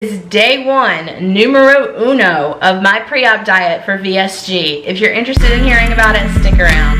Is day one, numero uno of my pre-op diet for VSG. If you're interested in hearing about it, stick around.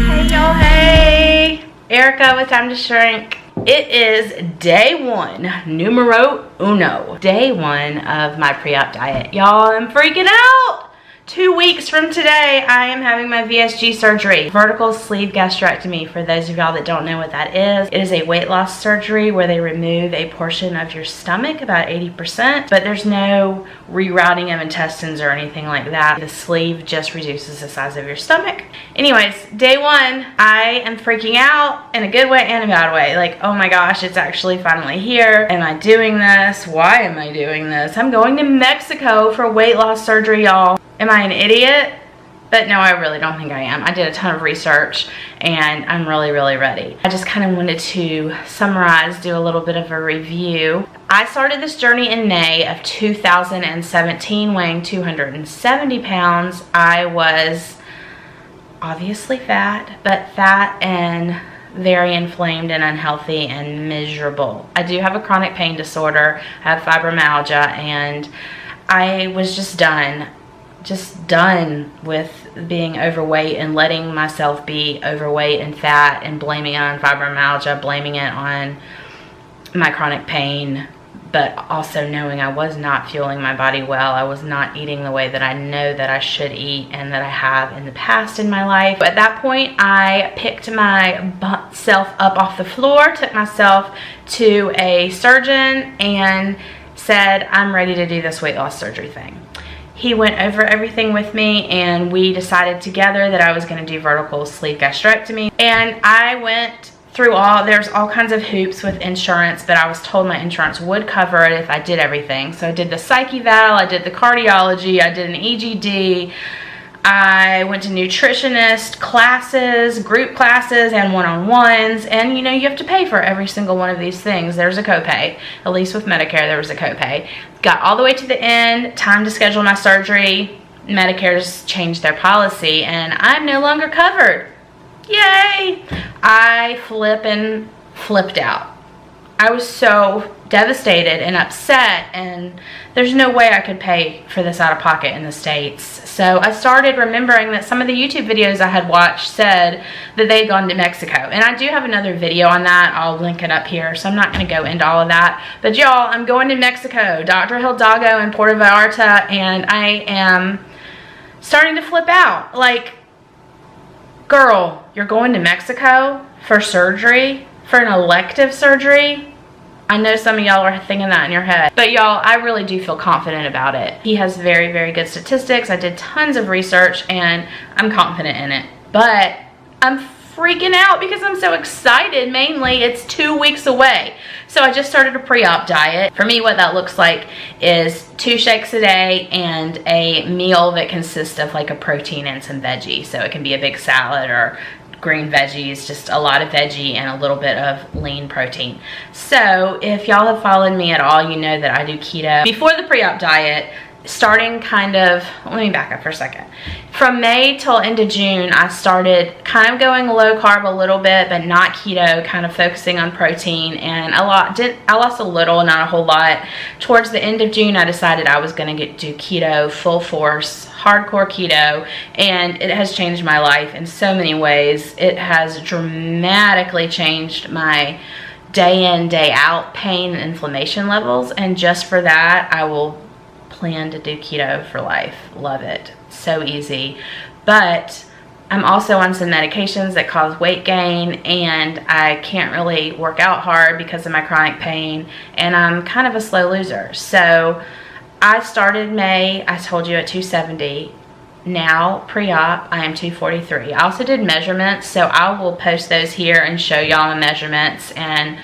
Hey y'all, hey! Erica with Time to Shrink. It is day one, numero uno. Day one of my pre-op diet. Y'all, I'm freaking out! 2 weeks from today, I am having my VSG surgery. Vertical sleeve gastrectomy, for those of y'all that don't know what that is. It is a weight loss surgery where they remove a portion of your stomach, about 80%, but there's no rerouting of intestines or anything like that. The sleeve just reduces the size of your stomach. Anyways, day one, I am freaking out in a good way and a bad way. Like, oh my gosh, it's actually finally here. Am I doing this? Why am I doing this? I'm going to Mexico for weight loss surgery, y'all. Am I an idiot? But no, I really don't think I am. I did a ton of research and I'm really ready. I just kind of wanted to summarize, do a little bit of a review. I started this journey in May of 2017, weighing 270 pounds. I was obviously fat, but fat and very inflamed and unhealthy and miserable. I do have a chronic pain disorder. I have fibromyalgia, and I was just done with being overweight and letting myself be overweight and fat and blaming it on fibromyalgia, blaming it on my chronic pain, but also knowing I was not fueling my body well. I was not eating the way that I know that I should eat and that I have in the past in my life. At that point, I picked myself up off the floor, took myself to a surgeon and said, I'm ready to do this weight loss surgery thing. He went over everything with me and we decided together that I was going to do vertical sleeve gastrectomy. And I went through there's all kinds of hoops with insurance, but I was told my insurance would cover it if I did everything. So I did the psych eval, I did the cardiology, I did an EGD, I went to nutritionist classes, group classes, and one-on-ones. And you know, you have to pay for every single one of these things. There's a copay. At least with Medicare, there was a copay. Got all the way to the end, time to schedule my surgery. Medicare just changed their policy, and I'm no longer covered. Yay! I flipped out. I was so devastated and upset, and there's no way I could pay for this out of pocket in the States. So I started remembering that some of the YouTube videos I had watched said that they had gone to Mexico. And I do have another video on that. I'll link it up here, so I'm not going to go into all of that. But y'all, I'm going to Mexico, Dr. Hidalgo in Puerto Vallarta, and I am starting to flip out. Like, girl, you're going to Mexico for surgery? For an elective surgery? I know some of y'all are thinking that in your head. But y'all, I really do feel confident about it. He has very good statistics. I did tons of research and I'm confident in it. But I'm freaking out because I'm so excited. Mainly, it's 2 weeks away. So I just started a pre-op diet. For me, what that looks like is 2 shakes a day and a meal that consists of like a protein and some veggie. So it can be a big salad or green veggies, just a lot of veggie and a little bit of lean protein. So if y'all have followed me at all, you know that I do keto. Before the pre-op diet, starting let me back up for a second. From May till end of June, I started kind of going low carb a little bit, but not keto, kind of focusing on protein, and I lost a little, not a whole lot. Towards the end of June, I decided I was going to do keto full force, hardcore keto, and it has changed my life in so many ways. It has dramatically changed my day in, day out pain and inflammation levels, and just for that, I will plan to do keto for life. Love it. So easy. But I'm also on some medications that cause weight gain, and I can't really work out hard because of my chronic pain, and I'm kind of a slow loser. So I started May, I told you, at 270. Now, pre-op, I am 243. I also did measurements, so I will post those here and show y'all my measurements, and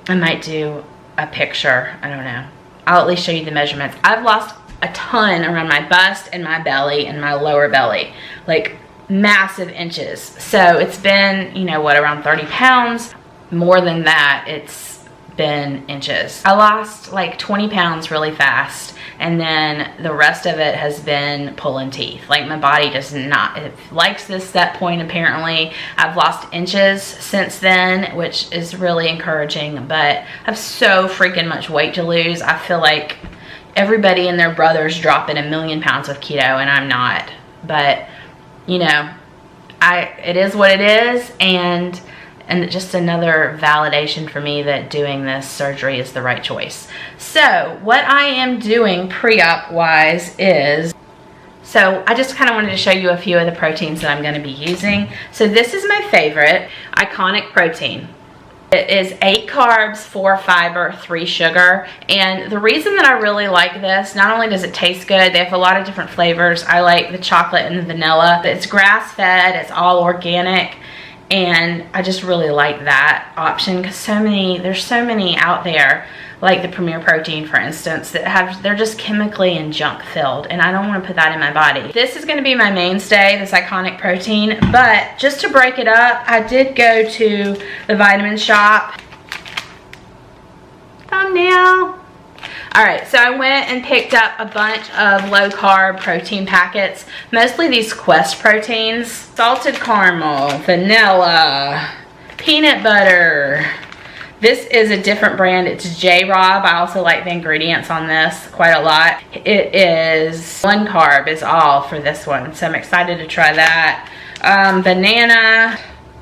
I might do a picture. I don't know. I'll at least show you the measurements. I've lost a ton around my bust and my belly and my lower belly, like massive inches. So it's been, you know what, around 30 pounds. More than that, it's been inches. I lost like 20 pounds really fast, and then the rest of it has been pulling teeth. Like, my body does not, it likes this set point apparently. I've lost inches since then, which is really encouraging, but I have so freaking much weight to lose. I feel like everybody and their brother's dropping 1,000,000 pounds with keto, and I'm not. But, you know, it is what it is, and just another validation for me that doing this surgery is the right choice. So what I am doing pre-op wise is, so I just kind of wanted to show you a few of the proteins that I'm going to be using. So this is my favorite, Iconic protein. It is 8 carbs, 4 fiber, 3 sugar. And the reason that I really like this, not only does it taste good, they have a lot of different flavors. I like the chocolate and the vanilla. It's grass-fed, it's all organic. And I just really like that option, because there's so many out there, like the Premier Protein, for instance, that they're just chemically and junk filled, and I don't want to put that in my body. This is going to be my mainstay, this Iconic protein, but just to break it up, I did go to the vitamin shop. Thumbnail. Alright, so I went and picked up a bunch of low-carb protein packets, mostly these Quest proteins. Salted caramel, vanilla, peanut butter. This is a different brand, it's J-Rob. I also like the ingredients on this quite a lot. It is 1 carb is all for this one, so I'm excited to try that. Banana,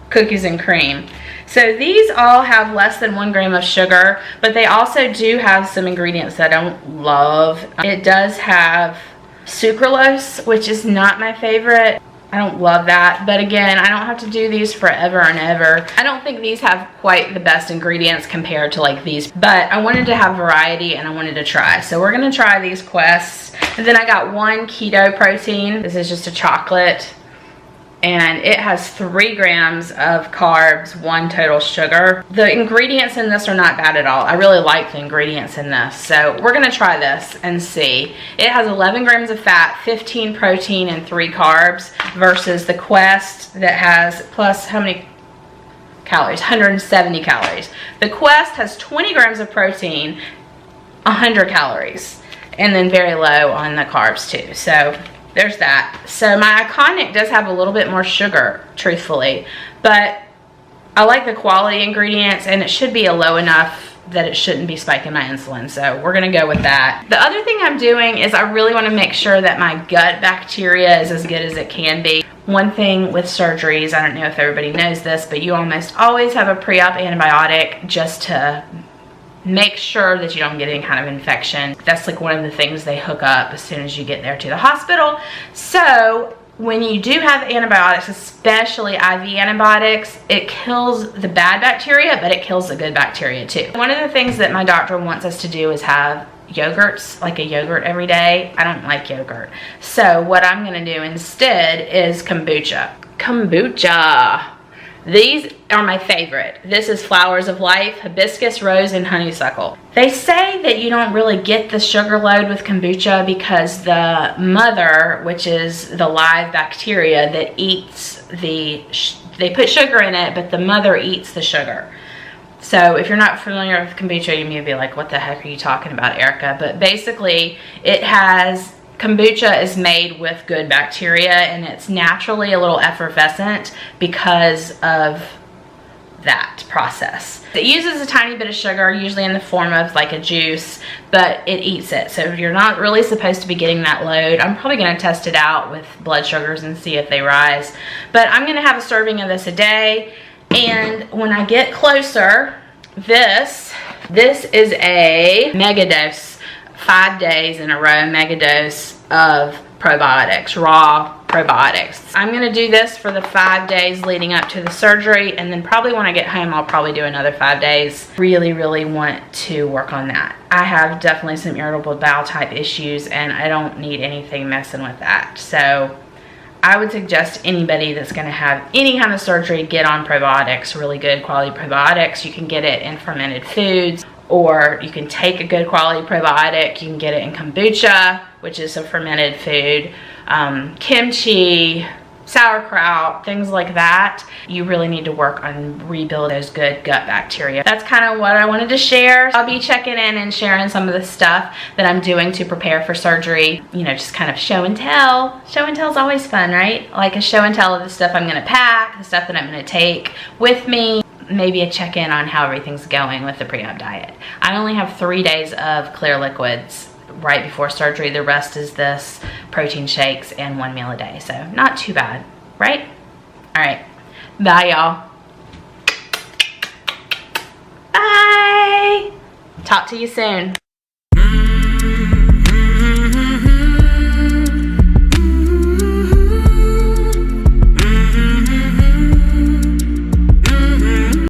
cookies and cream. So these all have less than 1 gram of sugar, but they also do have some ingredients that I don't love. It does have sucralose, which is not my favorite. I don't love that, but again, I don't have to do these forever and ever. I don't think these have quite the best ingredients compared to like these, but I wanted to have variety and I wanted to try. So we're gonna try these Quests. And then I got 1 keto protein. This is just a chocolate, and it has 3 grams of carbs, 1 total sugar. The ingredients in this are not bad at all. I really like the ingredients in this. So we're gonna try this and see. It has 11 grams of fat, 15 protein, and 3 carbs versus the Quest that has, plus how many calories? 170 calories. The Quest has 20 grams of protein, 100 calories, and then very low on the carbs too. So there's that. So my Iconic does have a little bit more sugar, truthfully, but I like the quality ingredients, and it should be a low enough that it shouldn't be spiking my insulin. So we're gonna go with that. The other thing I'm doing is I really wanna make sure that my gut bacteria is as good as it can be. One thing with surgeries, I don't know if everybody knows this, but you almost always have a pre-op antibiotic just to make sure that you don't get any kind of infection. That's like one of the things they hook up as soon as you get there to the hospital. So when you do have antibiotics, especially IV antibiotics, it kills the bad bacteria, but it kills the good bacteria too. One of the things that my doctor wants us to do is have yogurts, like a yogurt every day. I don't like yogurt. So what I'm gonna do instead is kombucha. Kombucha. These are my favorite. This is Flowers of Life, hibiscus, rose, and honeysuckle. They say that you don't really get the sugar load with kombucha because the mother, which is the live bacteria that eats they put sugar in it, but the mother eats the sugar. So if you're not familiar with kombucha, you may be like, what the heck are you talking about, Erica? But basically, kombucha is made with good bacteria, and it's naturally a little effervescent because of that process. It uses a tiny bit of sugar, usually in the form of like a juice, but it eats it. So you're not really supposed to be getting that load. I'm probably going to test it out with blood sugars and see if they rise. But I'm going to have a serving of this a day. And when I get closer, this is a mega dose, 5 days in a row, mega dose of probiotics, raw probiotics. I'm gonna do this for the 5 days leading up to the surgery, and then probably when I get home, I'll probably do another 5 days. Really, really want to work on that. I have definitely some irritable bowel type issues, and I don't need anything messing with that. So I would suggest anybody that's gonna have any kind of surgery get on probiotics, really good quality probiotics. You can get it in fermented foods, or you can take a good quality probiotic. You can get it in kombucha, which is a fermented food, kimchi, sauerkraut, things like that, you really need to work on rebuild those good gut bacteria. That's kind of what I wanted to share. I'll be checking in and sharing some of the stuff that I'm doing to prepare for surgery. You know, just kind of show and tell. Show and tell is always fun, right? Like a show and tell of the stuff I'm gonna pack, the stuff that I'm gonna take with me, maybe a check-in on how everything's going with the pre-op diet. I only have 3 days of clear liquids right before surgery. The rest is this protein shakes and 1 meal a day. So not too bad, right? All right, bye y'all. Bye. Talk to you soon.